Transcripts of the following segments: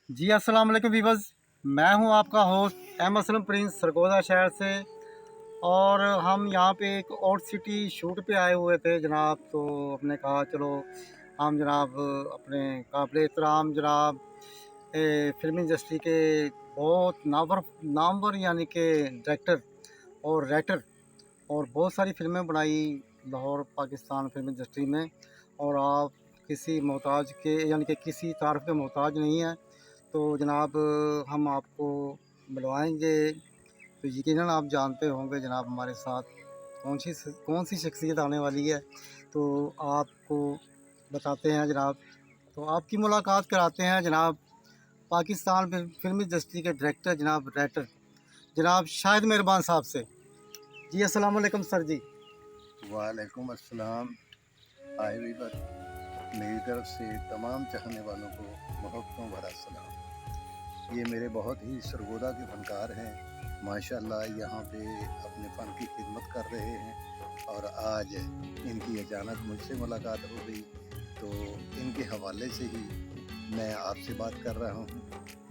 जी अस्सलाम वालेकुम वीवर्स। मैं हूं आपका host M Aslam Prince Sargodha शहर से। और हम यहाँ पे एक और सिटी शूट पे आए हुए थे जनाब। तो हमने कहा चलो हम जनाब अपने काबिल एहतराम जनाब फिल्म इंडस्ट्री के बहुत नामवर यानी कि डायरेक्टर और राइटर और बहुत सारी फिल्में बनाई लाहौर पाकिस्तान फिल्म इंडस्ट्री में। और आप किसी मोहताज के यानी कि किसी तारीफ़ के मोहताज नहीं हैं। तो जनाब हम आपको बुलवाएंगे। तो यकीनन आप जानते होंगे जनाब हमारे साथ कौन सी शख्सियत आने वाली है। तो आपको बताते हैं जनाब। तो आपकी मुलाकात कराते हैं जनाब पाकिस्तान फिल्म इंडस्ट्री के डायरेक्टर जनाब राइटर जनाब शाहिद मेहरबान साहब से। जी अस्सलाम वालेकुम सर जी। वालेकुम अस्सलाम। हाय वीवर, मेरी तरफ से तमाम चाहने वालों को मोहब्बतों भरा सलाम। ये मेरे बहुत ही सरगोदा के फनकार हैं, माशाल्लाह यहाँ पे अपने फ़न की खिदमत कर रहे हैं। और आज इनकी अचानक मुझसे मुलाकात हो गई, तो इनके हवाले से ही मैं आपसे बात कर रहा हूँ।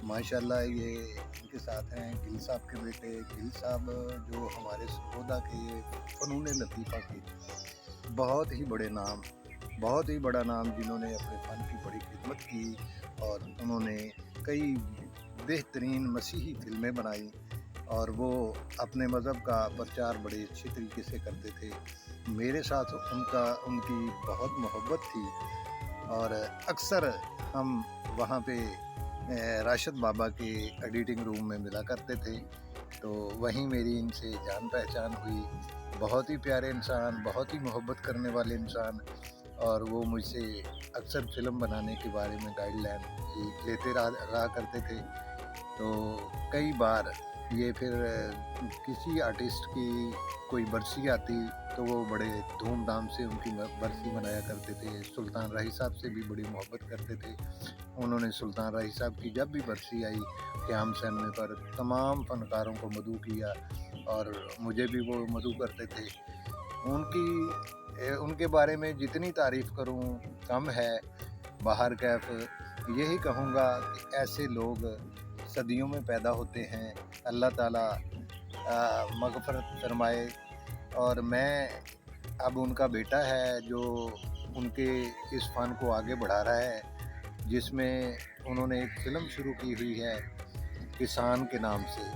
माशाल्लाह ये इनके साथ हैं गिल साहब के बेटे गिल साहब, जो हमारे सरगोदा के फ़नून लतीफ़ा के बहुत ही बड़े नाम, बहुत ही बड़ा नाम, जिन्होंने अपने फ़न की बड़ी खिदमत की। और उन्होंने कई बेहतरीन मसीही फ़िल्में बनाई और वो अपने मज़हब का प्रचार बड़े अच्छे तरीके से करते थे। मेरे साथ उनकी बहुत मोहब्बत थी और अक्सर हम वहाँ पे राशिद बाबा के एडिटिंग रूम में मिला करते थे। तो वहीं मेरी इनसे जान पहचान हुई। बहुत ही प्यारे इंसान, बहुत ही मोहब्बत करने वाले इंसान। और वो मुझसे अक्सर फ़िल्म बनाने के बारे में गाइडलाइन लेते रहा करते थे। तो कई बार ये फिर किसी आर्टिस्ट की कोई बरसी आती तो वो बड़े धूमधाम से उनकी बरसी मनाया करते थे। सुल्तान राही साहब से भी बड़ी मोहब्बत करते थे। उन्होंने सुल्तान राही साहब की जब भी बरसी आई क़याम सहने पर तमाम फ़नकारों को मदऊ किया और मुझे भी वो मदऊ करते थे। उनके बारे में जितनी तारीफ़ करूं कम है। बाहर कैफ यही कहूँगा कि ऐसे लोग सदियों में पैदा होते हैं, अल्लाह ताला मग़फ़रत फरमाए। और मैं अब उनका बेटा है जो उनके इस फ़न को आगे बढ़ा रहा है, जिसमें उन्होंने एक फ़िल्म शुरू की हुई है किसान के नाम से।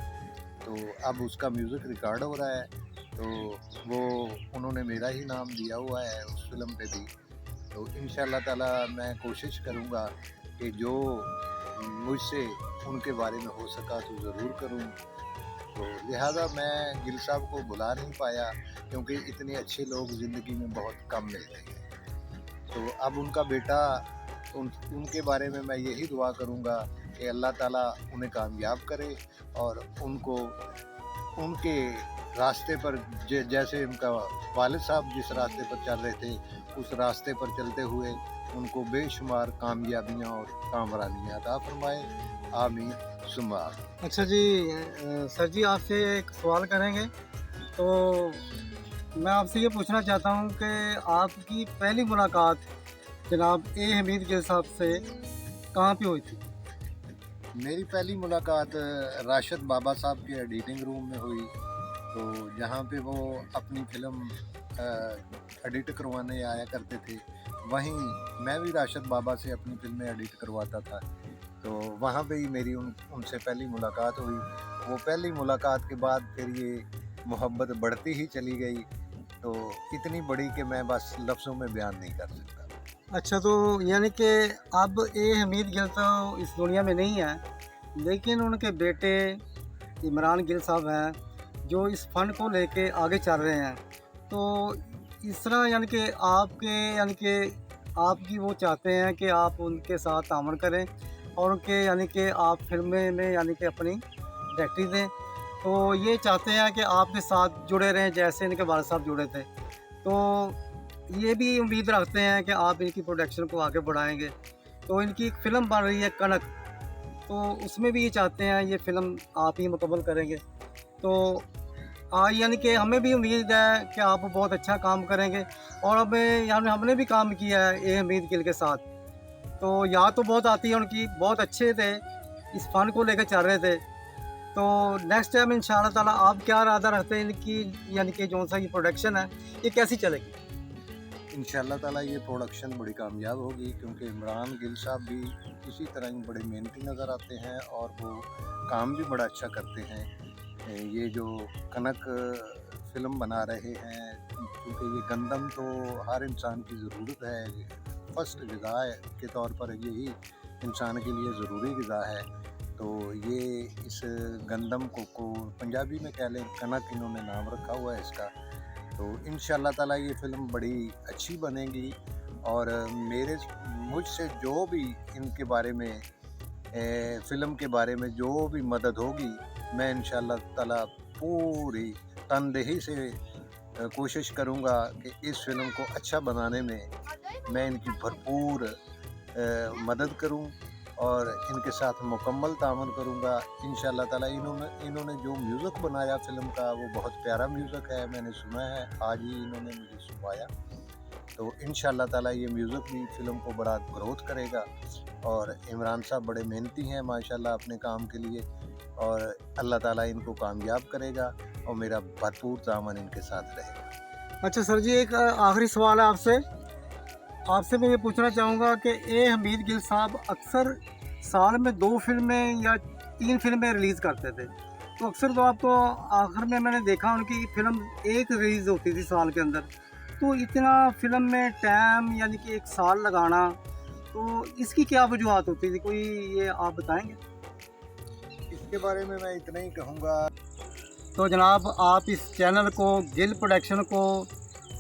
तो अब उसका म्यूज़िक रिकॉर्ड हो रहा है, तो वो उन्होंने मेरा ही नाम दिया हुआ है उस फ़िल्म पे भी। तो इंशाअल्लाह ताला मैं कोशिश करूँगा कि जो मुझसे उनके बारे में हो सका तो ज़रूर करूँ। तो लिहाजा मैं गिल साहब को बुला नहीं पाया, क्योंकि इतने अच्छे लोग ज़िंदगी में बहुत कम मिलते हैं। तो अब उनका बेटा, उनके बारे में मैं यही दुआ करूँगा कि अल्लाह ताला उन्हें कामयाब करे और उनको उनके रास्ते पर जैसे उनका वालिद साहब जिस रास्ते पर चल रहे थे, उस रास्ते पर चलते हुए उनको बेशुमार कामयाबियाँ और कामरानियाँ अता फरमाए। आमीन सुम्मा आमीन। अच्छा जी सर जी आपसे एक सवाल करेंगे। तो मैं आपसे ये पूछना चाहता हूँ कि आपकी पहली मुलाकात जनाब ए हमीद गिल साहब से कहाँ पे हुई थी? मेरी पहली मुलाकात राशिद बाबा साहब के एडिटिंग रूम में हुई। तो जहाँ पे वो अपनी फ़िल्म एडिट करवाने आया करते थे, वहीं मैं भी राशिद बाबा से अपनी फ़िल्में एडिट करवाता था। तो वहाँ पे ही मेरी उनसे पहली मुलाकात हुई। वो पहली मुलाकात के बाद फिर ये मोहब्बत बढ़ती ही चली गई, तो इतनी बड़ी कि मैं बस लफ्ज़ों में बयान नहीं कर सकता। अच्छा, तो यानी कि अब ए हमीद गिल तो इस दुनिया में नहीं है, लेकिन उनके बेटे इमरान गिल साहब हैं जो इस फ़न को लेके आगे चल रहे हैं। तो इस तरह यानी कि आपकी वो चाहते हैं कि आप उनके साथ तामन करें और उनके यानी कि आप फ़िल्में में यानी कि अपनी डायरेक्टरी दें। तो ये चाहते हैं कि आपके साथ जुड़े रहें जैसे इनके वालिद साहब जुड़े थे। तो ये भी उम्मीद रखते हैं कि आप इनकी प्रोडक्शन को आगे बढ़ाएँगे। तो इनकी एक फ़िल्म बन रही है कनक, तो उसमें भी ये चाहते हैं ये फ़िल्म आप ही मुकम्मल करेंगे। तो यानी कि हमें भी उम्मीद है कि आप बहुत अच्छा काम करेंगे। और हमने भी काम किया है ए हमीद गिल के साथ। तो याद तो बहुत आती है उनकी, बहुत अच्छे थे। इस फ़न को लेकर चल रहे थे। तो नेक्स्ट टाइम इंशाल्लाह ताला आप क्या इरादा रखते हैं इनकी, यानी कि जो सा ये प्रोडक्शन है ये कैसी चलेगी? इंशाल्लाह ताला ये प्रोडक्शन बड़ी कामयाब होगी, क्योंकि इमरान गिल साहब भी इसी तरह ही बड़े मेहनती नज़र आते हैं और वो काम भी बड़ा अच्छा करते हैं। ये जो कनक फ़िल्म बना रहे हैं, क्योंकि ये गंदम तो हर इंसान की ज़रूरत है, फर्स्ट ग़िज़ा के तौर पर यही इंसान के लिए ज़रूरी ग़िज़ा है। तो ये इस गंदम को पंजाबी में कह लें कनक, इन्होंने नाम रखा हुआ है इसका। तो इंशाल्लाह ताला ये फ़िल्म बड़ी अच्छी बनेगी और मुझसे जो भी इनके बारे में फ़िल्म के बारे में जो भी मदद होगी, मैं इंशाल्लाह ताला पूरी तनदेही से कोशिश करूँगा कि इस फ़िल्म को अच्छा बनाने में मैं इनकी भरपूर मदद करूँ और इनके साथ मुकम्मल तामन करूँगा। इंशाल्लाह ताला इन्होंने जो म्यूज़िक बनाया फ़िल्म का, वो बहुत प्यारा म्यूज़िक है, मैंने सुना है, आज ही इन्होंने मुझे सुनवाया। तो इंशाल्लाह ताला ये म्यूज़िक भी फ़िल्म को बड़ा ग्रोथ करेगा और इमरान साहब बड़े मेहनती हैं माशाल्लाह अपने काम के लिए, और अल्लाह ताला इनको कामयाब करेगा और मेरा भरपूर तामन इनके साथ रहेगा। अच्छा सर जी, एक आखिरी सवाल है आपसे मैं ये पूछना चाहूँगा कि ए हमीद गिल साहब अक्सर साल में 2 फिल्में या 3 फिल्में रिलीज़ करते थे। तो अक्सर तो आपको आखिर में मैंने देखा उनकी फ़िल्म एक रिलीज़ होती थी साल के अंदर। तो इतना फ़िल्म में टाइम यानी कि 1 साल लगाना, तो इसकी क्या वजूहत होती थी? कोई ये आप बताएँगे? इसके बारे में मैं इतना ही कहूँगा। तो जनाब आप इस चैनल को, गिल प्रोडक्शन को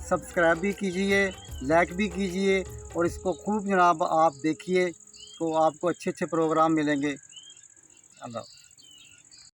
सब्सक्राइब भी कीजिए, लाइक भी कीजिए और इसको खूब जनाब आप देखिए, तो आपको अच्छे-अच्छे प्रोग्राम मिलेंगे। अल्लाह।